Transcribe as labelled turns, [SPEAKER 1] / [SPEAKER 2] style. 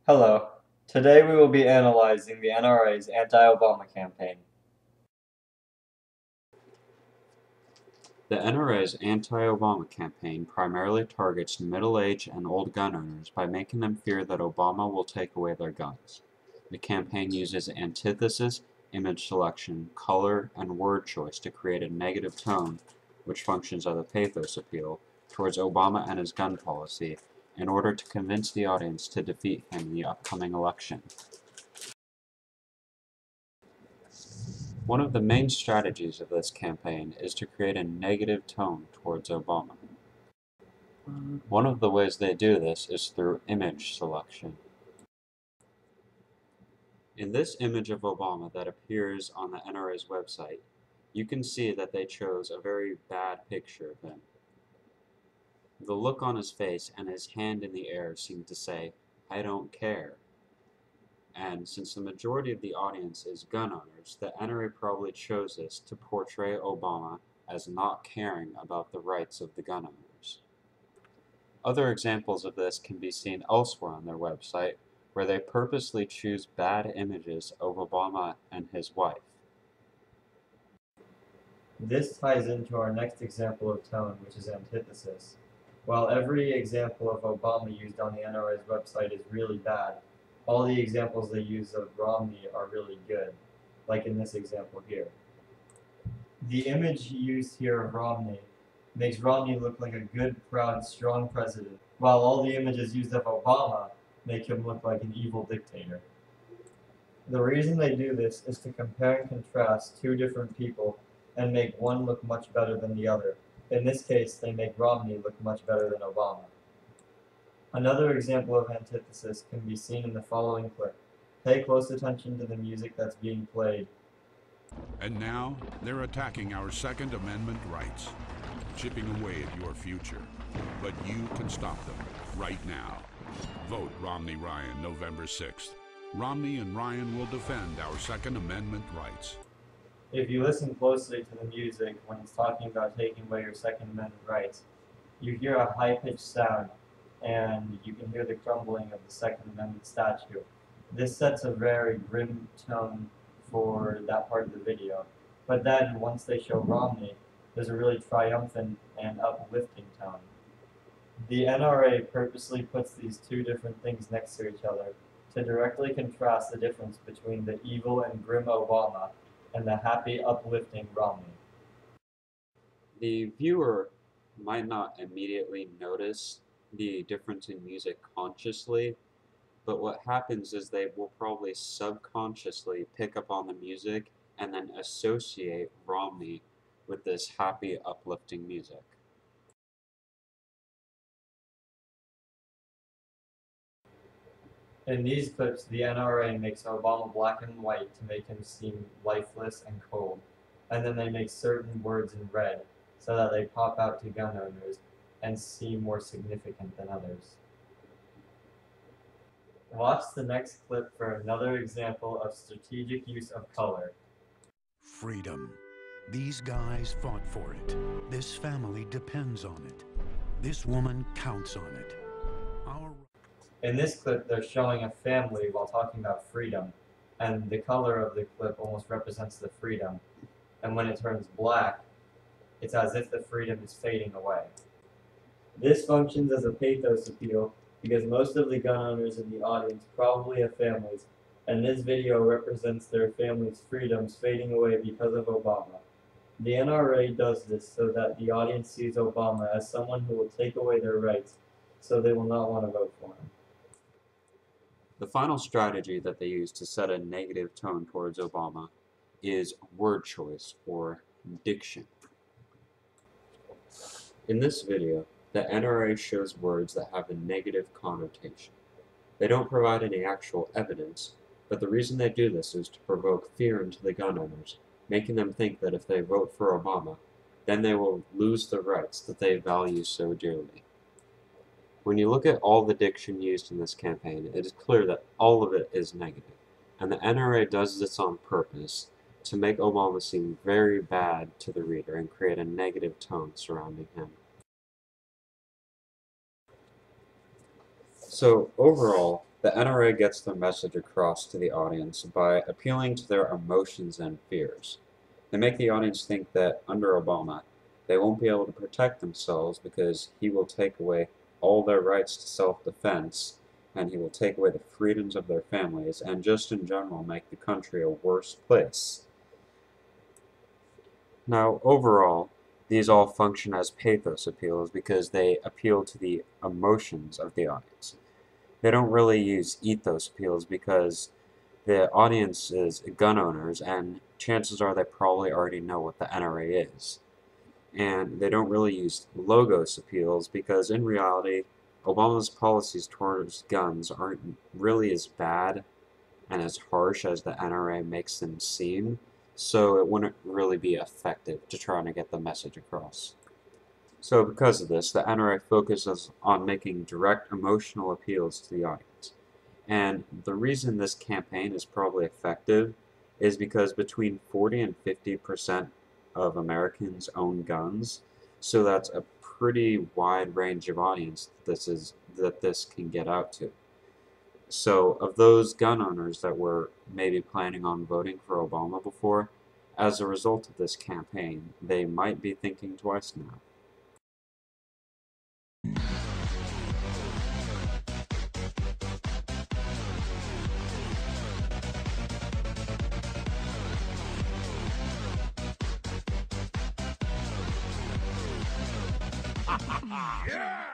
[SPEAKER 1] Hello. Today we will be analyzing the NRA's anti-Obama campaign.
[SPEAKER 2] The NRA's anti-Obama campaign primarily targets middle-aged and old gun owners by making them fear that Obama will take away their guns. The campaign uses antithesis, image selection, color, and word choice to create a negative tone, which functions as a pathos appeal, towards Obama and his gun policy, in order to convince the audience to defeat him in the upcoming election. One of the main strategies of this campaign is to create a negative tone towards Obama. One of the ways they do this is through image selection. In this image of Obama that appears on the NRA's website, you can see that they chose a very bad picture of him. The look on his face and his hand in the air seem to say, "I don't care." And since the majority of the audience is gun owners, the NRA probably chose this to portray Obama as not caring about the rights of the gun owners. Other examples of this can be seen elsewhere on their website, where they purposely choose bad images of Obama and his wife.
[SPEAKER 1] This ties into our next example of tone, which is antithesis. While every example of Obama used on the NRA's website is really bad, all the examples they use of Romney are really good, like in this example here. The image used here of Romney makes Romney look like a good, proud, strong president, while all the images used of Obama make him look like an evil dictator. The reason they do this is to compare and contrast two different people and make one look much better than the other. In this case, they make Romney look much better than Obama. Another example of antithesis can be seen in the following clip. Pay close attention to the music that's being played.
[SPEAKER 3] And now, they're attacking our Second Amendment rights, chipping away at your future. But you can stop them right now. Vote Romney-Ryan November 6th. Romney and Ryan will defend our Second Amendment rights.
[SPEAKER 1] If you listen closely to the music when it's talking about taking away your Second Amendment rights, you hear a high-pitched sound, and you can hear the crumbling of the Second Amendment statue. This sets a very grim tone for that part of the video. But then, once they show Romney, there's a really triumphant and uplifting tone. The NRA purposely puts these two different things next to each other to directly contrast the difference between the evil and grim Obama and the happy, uplifting Romney.
[SPEAKER 2] The viewer might not immediately notice the difference in music consciously, but what happens is they will probably subconsciously pick up on the music and then associate Romney with this happy, uplifting music.
[SPEAKER 1] In these clips, the NRA makes Obama black and white to make him seem lifeless and cold, and then they make certain words in red so that they pop out to gun owners and seem more significant than others. Watch the next clip for another example of strategic use of color.
[SPEAKER 4] Freedom. These guys fought for it. This family depends on it. This woman counts on it.
[SPEAKER 1] In this clip, they're showing a family while talking about freedom, and the color of the clip almost represents the freedom. And when it turns black, it's as if the freedom is fading away. This functions as a pathos appeal because most of the gun owners in the audience probably have families, and this video represents their family's freedoms fading away because of Obama. The NRA does this so that the audience sees Obama as someone who will take away their rights, so they will not want to vote for him.
[SPEAKER 2] The final strategy that they use to set a negative tone towards Obama is word choice, or diction. In this video, the NRA shows words that have a negative connotation. They don't provide any actual evidence, but the reason they do this is to provoke fear into the gun owners, making them think that if they vote for Obama, then they will lose the rights that they value so dearly. When you look at all the diction used in this campaign, it is clear that all of it is negative, and the NRA does this on purpose to make Obama seem very bad to the reader and create a negative tone surrounding him. So overall, The NRA gets their message across to the audience by appealing to their emotions and fears. They make the audience think that under Obama, they won't be able to protect themselves because he will take away all their rights to self-defense, and he will take away the freedoms of their families, and just in general make the country a worse place. Now, overall, these all function as pathos appeals because they appeal to the emotions of the audience. They don't really use ethos appeals because the audience is gun owners, and chances are they probably already know what the NRA is. And they don't really use logos appeals because in reality, Obama's policies towards guns aren't really as bad and as harsh as the NRA makes them seem, so it wouldn't really be effective to try to get the message across. So because of this, the NRA focuses on making direct emotional appeals to the audience. And the reason this campaign is probably effective is because between 40 and 50% of Americans own guns, so that's a pretty wide range of audience that this can get out to. So of those gun owners that were maybe planning on voting for Obama before, as a result of this campaign, they might be thinking twice now.
[SPEAKER 3] Yeah!